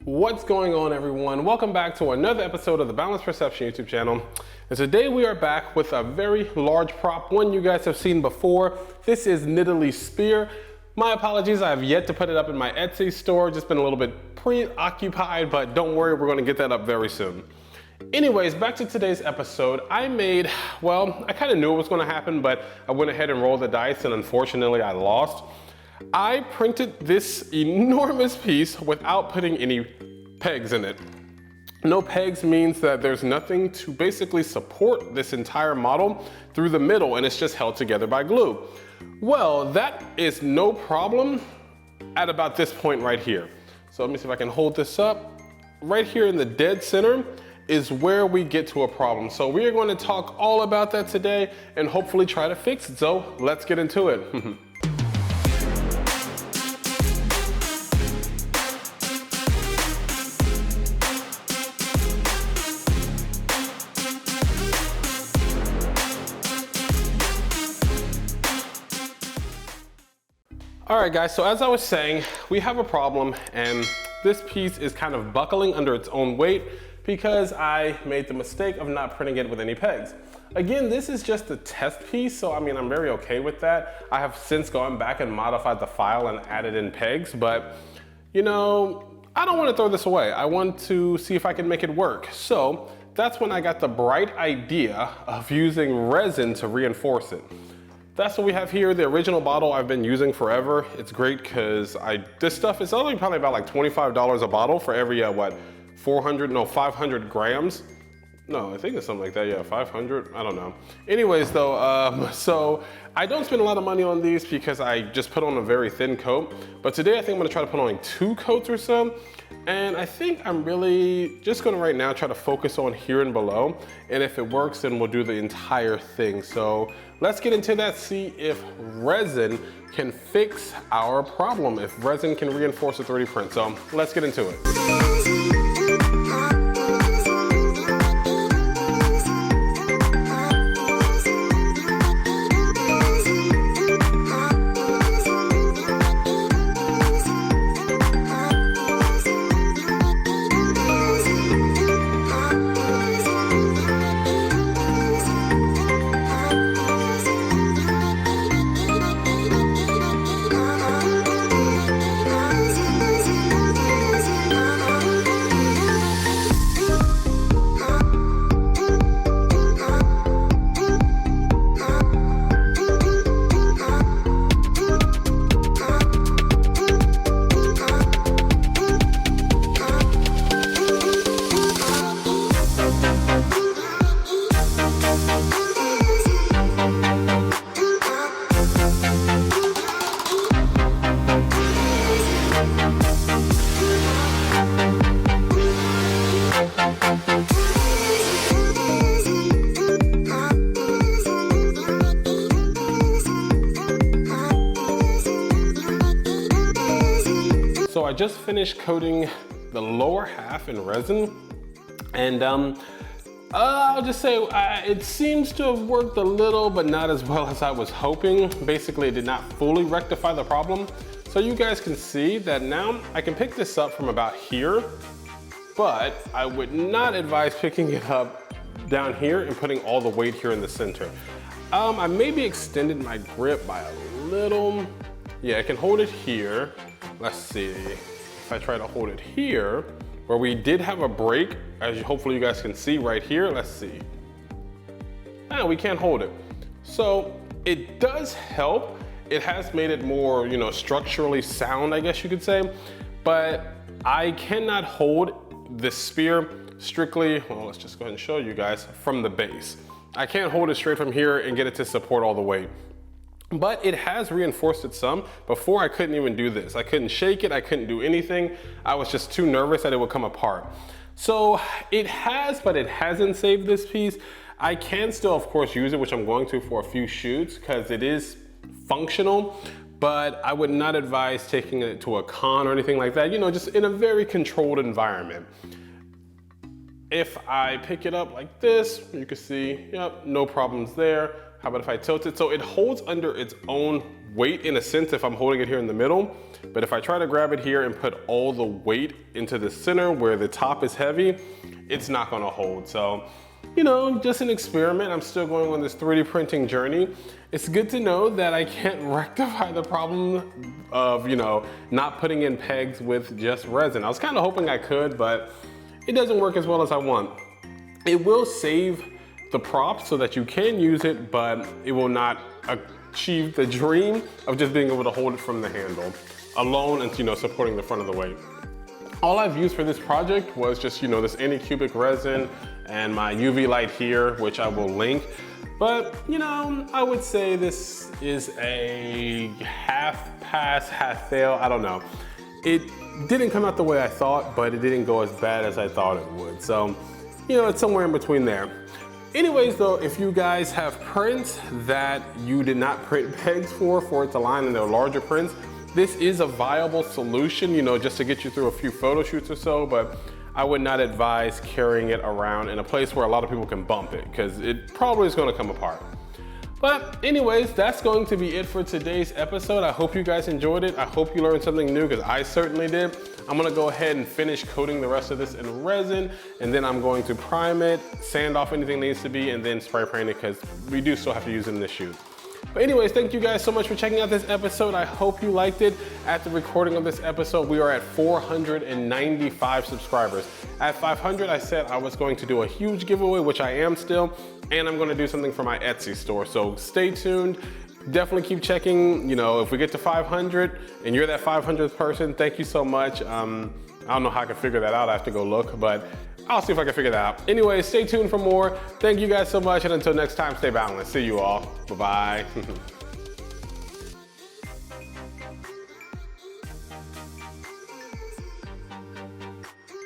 What's going on, everyone? Welcome back to another episode of the Boundless Perception YouTube channel. And today we are back with a very large prop, one you guys have seen before. This is Nidalee Spear. My apologies, I have yet to put it up in my Etsy store. Just been a little bit preoccupied, but don't worry, we're gonna get that up very soon. Anyways, back to today's episode. I kind of knew it was gonna happen, but I went ahead and rolled the dice, and unfortunately I lost. I printed this enormous piece without putting any pegs in it. No pegs means that there's nothing to basically support this entire model through the middle, and it's just held together by glue. Well, that is no problem at about this point right here. So let me see if I can hold this up. Right here in the dead center is where we get to a problem. So we are going to talk all about that today and hopefully try to fix it. So let's get into it. All right, guys, so as I was saying, we have a problem, and this piece is kind of buckling under its own weight because I made the mistake of not printing it with any pegs. Again, this is just a test piece, so I mean, I'm very okay with that. I have since gone back and modified the file and added in pegs, but you know, I don't want to throw this away. I want to see if I can make it work. So that's when I got the bright idea of using resin to reinforce it. That's what we have here, the original bottle I've been using forever. It's great because this stuff is only probably about like $25 a bottle for every, 500 grams. No, I think it's something like that, yeah, 500, I don't know. Anyways though, so I don't spend a lot of money on these because I just put on a very thin coat. But today I think I'm gonna try to put on 2 coats or so. And I think I'm really just gonna right now try to focus on here and below. And if it works, then we'll do the entire thing. So let's get into that, see if resin can fix our problem, if resin can reinforce a 3D print. So let's get into it. So I just finished coating the lower half in resin, and I'll just say it seems to have worked a little, but not as well as I was hoping. Basically, it did not fully rectify the problem. So you guys can see that now I can pick this up from about here, but I would not advise picking it up down here and putting all the weight here in the center. I maybe extended my grip by a little. Yeah, I can hold it here. Let's see, if I try to hold it here, where we did have a break, as hopefully you guys can see right here, let's see. We can't hold it. So it does help. It has made it more, structurally sound, I guess you could say, but I cannot hold this spear strictly, well, let's just go ahead and show you guys, from the base. I can't hold it straight from here and get it to support all the weight. But it has reinforced it some. Before, I couldn't even do this. I couldn't shake it, I couldn't do anything. I was just too nervous that it would come apart. So it has, but it hasn't saved this piece. I can still, of course, use it, which I'm going to for a few shoots, because it is functional, but I would not advise taking it to a con or anything like that, just in a very controlled environment. If I pick it up like this, you can see, yep, no problems there. How about if I tilt it? So it holds under its own weight in a sense if I'm holding it here in the middle. But if I try to grab it here and put all the weight into the center where the top is heavy, it's not gonna hold. So, you know, just an experiment. I'm still going on this 3D printing journey. It's good to know that I can't rectify the problem of, you know, not putting in pegs with just resin. I was kind of hoping I could, but it doesn't work as well as I want. It will save the prop so that you can use it, but it will not achieve the dream of just being able to hold it from the handle alone and, you know, supporting the front of the weight. All I've used for this project was just, you know, this anycubic resin and my UV light here, which I will link. But, you know, I would say this is a half pass, half fail, I don't know. It didn't come out the way I thought, but it didn't go as bad as I thought it would. So, you know, it's somewhere in between there. Anyways though, if you guys have prints that you did not print pegs for it to line in their larger prints, this is a viable solution, you know, just to get you through a few photo shoots or so, but I would not advise carrying it around in a place where a lot of people can bump it, because it probably is gonna come apart. But anyways, that's going to be it for today's episode. I hope you guys enjoyed it. I hope you learned something new, because I certainly did. I'm gonna go ahead and finish coating the rest of this in resin, and then I'm going to prime it, sand off anything that needs to be, and then spray paint it, because we do still have to use it in this shoot. But anyways, thank you guys so much for checking out this episode. I hope you liked it. At the recording of this episode, we are at 495 subscribers. At 500, I said I was going to do a huge giveaway, which I am still, and I'm gonna do something for my Etsy store. So stay tuned. Definitely keep checking. You know, if we get to 500 and you're that 500th person, thank you so much. I don't know how I can figure that out. I have to go look, but I'll see if I can figure that out. Anyway, stay tuned for more. Thank you guys so much, and until next time, stay balanced. See you all. Bye-bye.